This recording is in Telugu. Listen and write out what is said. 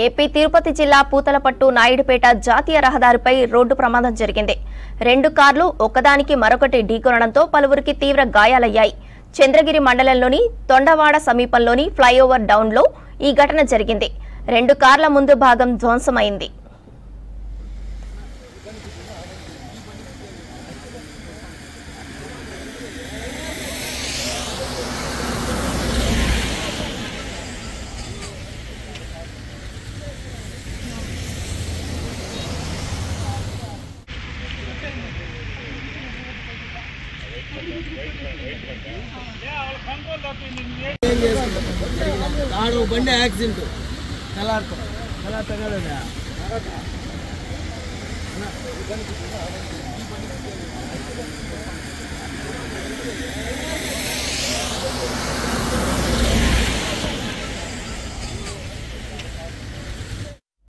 ఏపీ తిరుపతి జిల్లా పూతలపట్టు నాయుడుపేట జాతీయ రహదారిపై రోడ్డు ప్రమాదం జరిగింది. 2 కార్లు ఒకదానికి మరొకటి ఢీకొనడంతో పలువురికి తీవ్ర గాయాలయ్యాయి. చంద్రగిరి మండలంలోని తొండవాడ సమీపంలోని ఫ్లైఓవర్ డౌన్లో ఈ ఘటన జరిగింది. 2 కార్ల ముందు భాగం ధ్వంసమైంది. బండి యాక్సిడెంట్ ఎలా తగలదా